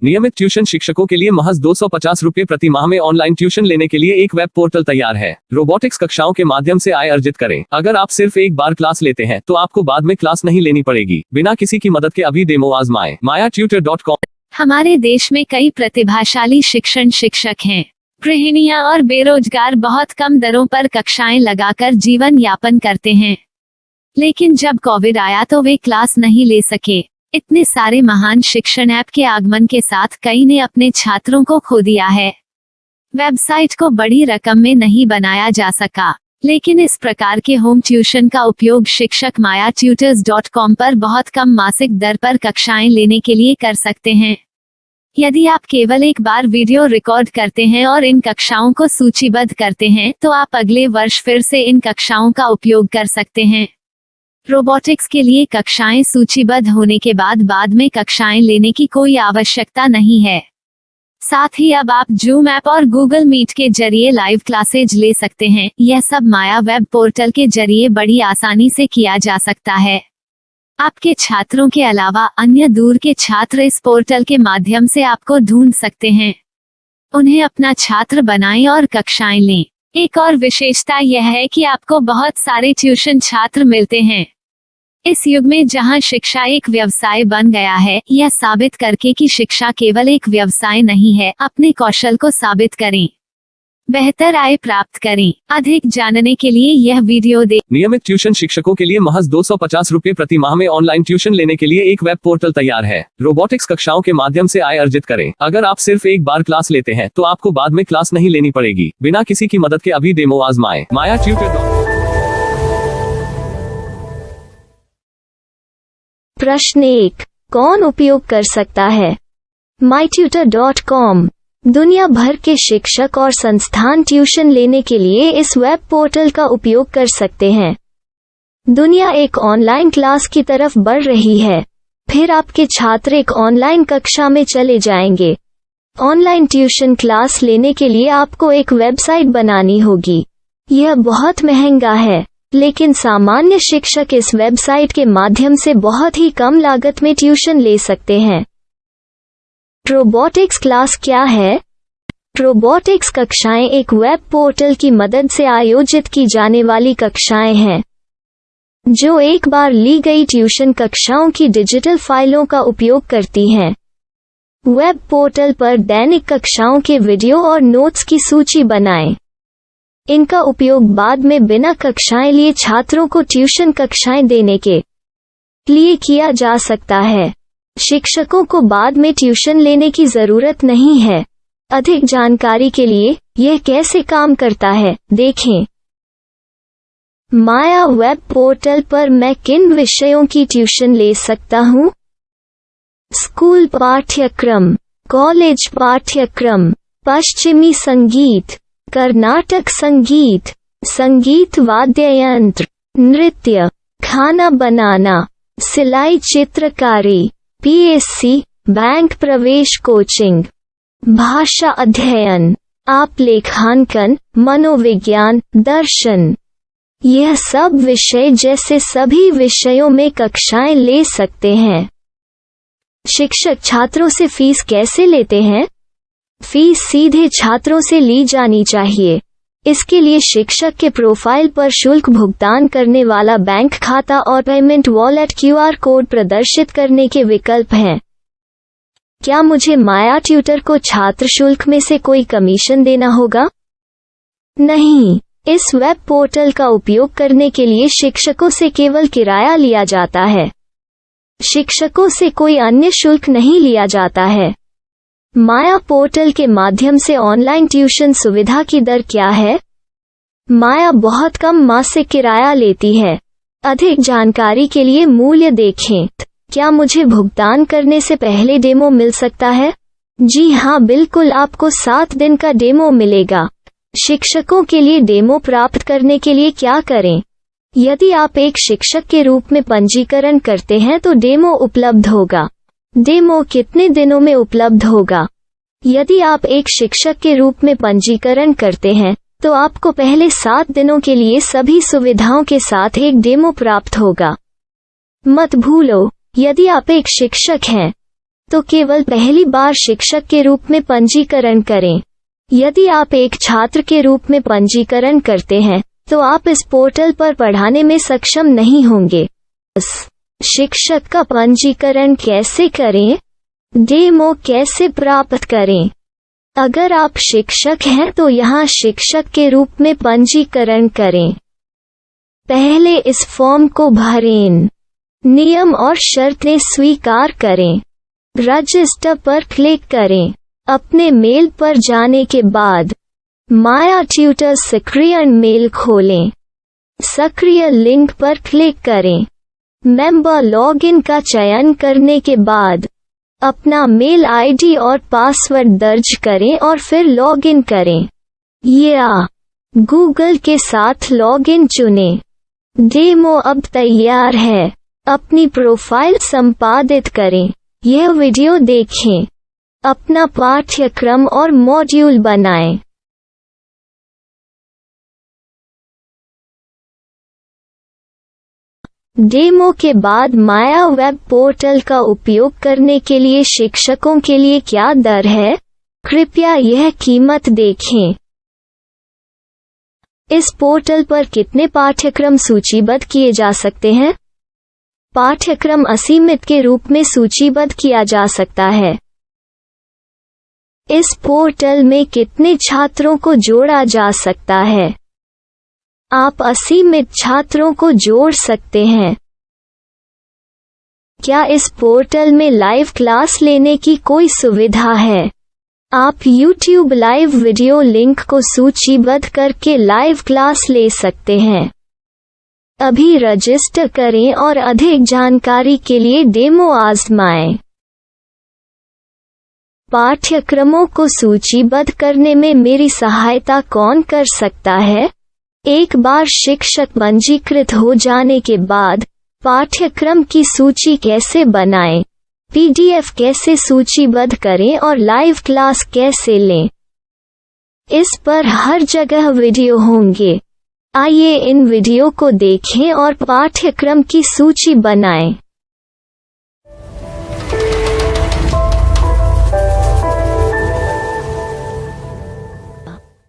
नियमित ट्यूशन शिक्षकों के लिए महज 250 रुपए प्रति माह में ऑनलाइन ट्यूशन लेने के लिए एक वेब पोर्टल तैयार है। रोबोटिक्स कक्षाओं के माध्यम से आय अर्जित करें। अगर आप सिर्फ एक बार क्लास लेते हैं तो आपको बाद में क्लास नहीं लेनी पड़ेगी। बिना किसी की मदद के अभी डेमो आजमाएं। mayatutor.com। हमारे देश में कई प्रतिभाशाली शिक्षक हैं। गृहिणियां और बेरोजगार बहुत कम दरों पर कक्षाएं लगाकर जीवन यापन करते हैं, लेकिन जब कोविड आया तो वे क्लास नहीं ले सके। इतने सारे महान शिक्षण ऐप के आगमन के साथ कई ने अपने छात्रों को खो दिया है। वेबसाइट को बड़ी रकम में नहीं बनाया जा सका, लेकिन इस प्रकार के होम ट्यूशन का उपयोग शिक्षक mayatutors.com पर बहुत कम मासिक दर पर कक्षाएं लेने के लिए कर सकते हैं। यदि आप केवल एक बार वीडियो रिकॉर्ड करते हैं और इन कक्षाओं को सूचीबद्ध करते हैं तो आप अगले वर्ष फिर से इन कक्षाओं का उपयोग कर सकते हैं। रोबोटिक्स के लिए कक्षाएं सूचीबद्ध होने के बाद में कक्षाएं लेने की कोई आवश्यकता नहीं है। साथ ही अब आप जूम ऐप और गूगल मीट के जरिए लाइव क्लासेज ले सकते हैं। यह सब माया वेब पोर्टल के जरिए बड़ी आसानी से किया जा सकता है। आपके छात्रों के अलावा अन्य दूर के छात्र इस पोर्टल के माध्यम से आपको ढूंढ सकते हैं। उन्हें अपना छात्र बनाएं और कक्षाएं लें। एक और विशेषता यह है कि आपको बहुत सारे ट्यूशन छात्र मिलते हैं। इस युग में जहां शिक्षा एक व्यवसाय बन गया है, यह साबित करके कि शिक्षा केवल एक व्यवसाय नहीं है, अपने कौशल को साबित करें, बेहतर आय प्राप्त करें। अधिक जानने के लिए यह वीडियो देखें। नियमित ट्यूशन शिक्षकों के लिए महज 250 रुपए प्रति माह में ऑनलाइन ट्यूशन लेने के लिए एक वेब पोर्टल तैयार है। रोबोटिक्स कक्षाओं के माध्यम से आय अर्जित करें। अगर आप सिर्फ एक बार क्लास लेते हैं तो आपको बाद में क्लास नहीं लेनी पड़ेगी। बिना किसी की मदद के अभी डेमो आजमाएं। mayatutor.com। प्रश्न 1, कौन उपयोग कर सकता है? mytutor.com दुनिया भर के शिक्षक और संस्थान ट्यूशन लेने के लिए इस वेब पोर्टल का उपयोग कर सकते हैं। दुनिया एक ऑनलाइन क्लास की तरफ बढ़ रही है। फिर आपके छात्र एक ऑनलाइन कक्षा में चले जाएंगे। ऑनलाइन ट्यूशन क्लास लेने के लिए आपको एक वेबसाइट बनानी होगी। यह बहुत महंगा है, लेकिन सामान्य शिक्षक इस वेबसाइट के माध्यम से बहुत ही कम लागत में ट्यूशन ले सकते हैं। रोबोटिक्स क्लास क्या है? रोबोटिक्स कक्षाएं एक वेब पोर्टल की मदद से आयोजित की जाने वाली कक्षाएं हैं, जो एक बार ली गई ट्यूशन कक्षाओं की डिजिटल फाइलों का उपयोग करती हैं। वेब पोर्टल पर दैनिक कक्षाओं के वीडियो और नोट्स की सूची बनाएं। इनका उपयोग बाद में बिना कक्षाएं लिए छात्रों को ट्यूशन कक्षाएं देने के लिए किया जा सकता है। शिक्षकों को बाद में ट्यूशन लेने की जरूरत नहीं है। अधिक जानकारी के लिए यह कैसे काम करता है, देखें। माया वेब पोर्टल पर मैं किन विषयों की ट्यूशन ले सकता हूँ? स्कूल पाठ्यक्रम, कॉलेज पाठ्यक्रम, पश्चिमी संगीत, कर्नाटक संगीत, संगीत वाद्य यंत्र, नृत्य, खाना बनाना, सिलाई चित्रकारी, पीएससी, बैंक प्रवेश कोचिंग, भाषा अध्ययन, आप लेखांकन, मनोविज्ञान, दर्शन। यह सब विषय जैसे सभी विषयों में कक्षाएं ले सकते हैं। शिक्षक छात्रों से फीस कैसे लेते हैं? फीस सीधे छात्रों से ली जानी चाहिए। इसके लिए शिक्षक के प्रोफाइल पर शुल्क भुगतान करने वाला बैंक खाता और पेमेंट वॉलेट क्यूआर कोड प्रदर्शित करने के विकल्प हैं। क्या मुझे माया ट्यूटर को छात्र शुल्क में से कोई कमीशन देना होगा? नहीं, इस वेब पोर्टल का उपयोग करने के लिए शिक्षकों से केवल किराया लिया जाता है। शिक्षकों से कोई अन्य शुल्क नहीं लिया जाता है। माया पोर्टल के माध्यम से ऑनलाइन ट्यूशन सुविधा की दर क्या है? माया बहुत कम मासिक किराया लेती है। अधिक जानकारी के लिए मूल्य देखें। क्या मुझे भुगतान करने से पहले डेमो मिल सकता है? जी हाँ, बिल्कुल, आपको 7 दिन का डेमो मिलेगा। शिक्षकों के लिए डेमो प्राप्त करने के लिए क्या करें? यदि आप एक शिक्षक के रूप में पंजीकरण करते हैं तो डेमो उपलब्ध होगा। डेमो कितने दिनों में उपलब्ध होगा? यदि आप एक शिक्षक के रूप में पंजीकरण करते हैं तो आपको पहले 7 दिनों के लिए सभी सुविधाओं के साथ एक डेमो प्राप्त होगा। मत भूलो, यदि आप एक शिक्षक हैं तो केवल पहली बार शिक्षक के रूप में पंजीकरण करें। यदि आप एक छात्र के रूप में पंजीकरण करते हैं तो आप इस पोर्टल पर पढ़ाने में सक्षम नहीं होंगे। शिक्षक का पंजीकरण कैसे करें? डेमो कैसे प्राप्त करें? अगर आप शिक्षक हैं तो यहाँ शिक्षक के रूप में पंजीकरण करें। पहले इस फॉर्म को भरें। नियम और शर्तें स्वीकार करें। रजिस्टर पर क्लिक करें। अपने मेल पर जाने के बाद माया ट्यूटर सक्रिय मेल खोलें। सक्रिय लिंक पर क्लिक करें। मेंबर लॉगिन का चयन करने के बाद अपना मेल आईडी और पासवर्ड दर्ज करें और फिर लॉगिन करें या गूगल के साथ लॉगिन चुनें। डेमो अब तैयार है। अपनी प्रोफाइल संपादित करें। यह वीडियो देखें। अपना पाठ्यक्रम और मॉड्यूल बनाएं। डेमो के बाद माया वेब पोर्टल का उपयोग करने के लिए शिक्षकों के लिए क्या दर है? कृपया यह कीमत देखें। इस पोर्टल पर कितने पाठ्यक्रम सूचीबद्ध किए जा सकते हैं? पाठ्यक्रम असीमित के रूप में सूचीबद्ध किया जा सकता है। इस पोर्टल में कितने छात्रों को जोड़ा जा सकता है? आप असीमित छात्रों को जोड़ सकते हैं। क्या इस पोर्टल में लाइव क्लास लेने की कोई सुविधा है? आप YouTube लाइव वीडियो लिंक को सूचीबद्ध करके लाइव क्लास ले सकते हैं। अभी रजिस्टर करें और अधिक जानकारी के लिए डेमो आजमाएं। पाठ्यक्रमों को सूचीबद्ध करने में मेरी सहायता कौन कर सकता है? एक बार शिक्षक पंजीकृत हो जाने के बाद पाठ्यक्रम की सूची कैसे बनाएं, PDF कैसे सूचीबद्ध करें और लाइव क्लास कैसे लें, इस पर हर जगह वीडियो होंगे। आइए इन वीडियो को देखें और पाठ्यक्रम की सूची बनाएं।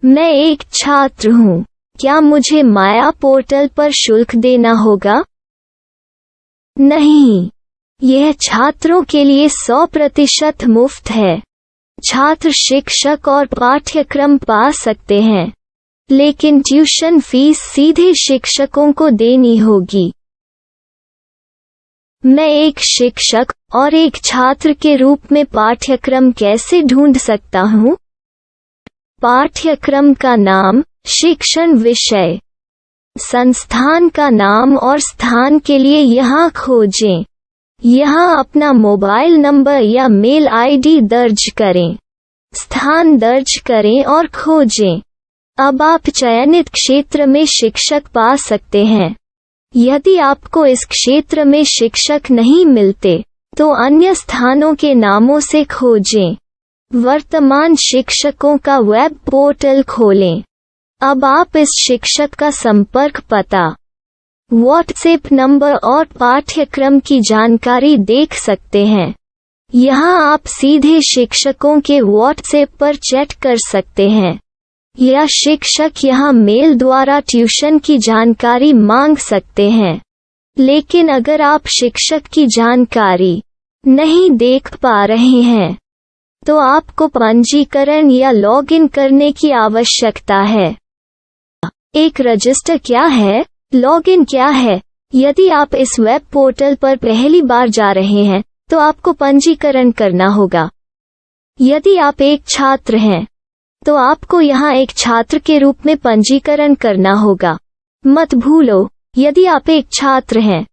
मैं एक छात्र हूँ। क्या मुझे माया पोर्टल पर शुल्क देना होगा? नहीं, यह छात्रों के लिए 100% मुफ्त है। छात्र शिक्षक और पाठ्यक्रम पा सकते हैं, लेकिन ट्यूशन फीस सीधे शिक्षकों को देनी होगी। मैं एक शिक्षक और एक छात्र के रूप में पाठ्यक्रम कैसे ढूंढ सकता हूँ? पाठ्यक्रम का नाम, शिक्षण विषय, संस्थान का नाम और स्थान के लिए यहाँ खोजें। यहाँ अपना मोबाइल नंबर या मेल आईडी दर्ज करें। स्थान दर्ज करें और खोजें। अब आप चयनित क्षेत्र में शिक्षक पा सकते हैं। यदि आपको इस क्षेत्र में शिक्षक नहीं मिलते, तो अन्य स्थानों के नामों से खोजें। वर्तमान शिक्षकों का वेब पोर्टल खोलें। अब आप इस शिक्षक का संपर्क पता, व्हाट्सएप नंबर और पाठ्यक्रम की जानकारी देख सकते हैं। यहाँ आप सीधे शिक्षकों के व्हाट्सएप पर चैट कर सकते हैं या शिक्षक यहाँ मेल द्वारा ट्यूशन की जानकारी मांग सकते हैं। लेकिन अगर आप शिक्षक की जानकारी नहीं देख पा रहे हैं, तो आपको पंजीकरण या लॉगिन करने की आवश्यकता है। एक रजिस्टर क्या है? लॉगिन क्या है? यदि आप इस वेब पोर्टल पर पहली बार जा रहे हैं, तो आपको पंजीकरण करना होगा। यदि आप एक छात्र हैं, तो आपको यहाँ एक छात्र के रूप में पंजीकरण करना होगा। मत भूलो, यदि आप एक छात्र हैं,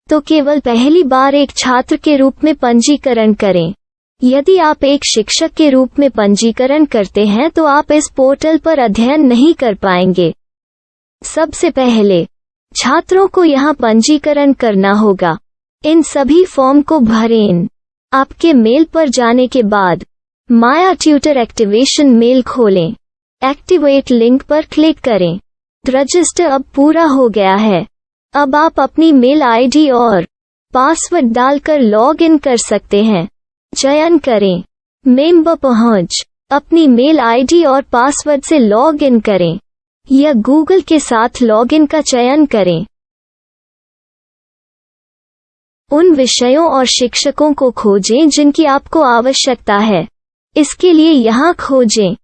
तो केवल पहली बार एक छात्र के रूप में पंजीकरण करें। यदि आप एक शिक्षक के रूप में पंजीकरण करते हैं तो आप इस पोर्टल पर अध्ययन नहीं कर पाएंगे। सबसे पहले छात्रों को यहाँ पंजीकरण करना होगा। इन सभी फॉर्म को भरें। आपके मेल पर जाने के बाद माया ट्यूटर एक्टिवेशन मेल खोलें। एक्टिवेट लिंक पर क्लिक करें। रजिस्टर अब पूरा हो गया है। अब आप अपनी मेल आईडी और पासवर्ड डालकर लॉग इन कर सकते हैं। चयन करें। मेंबर पहुंच। अपनी मेल आईडी और पासवर्ड से लॉग इन करें या गूगल के साथ लॉगिन का चयन करें। उन विषयों और शिक्षकों को खोजें जिनकी आपको आवश्यकता है। इसके लिए यहाँ खोजें।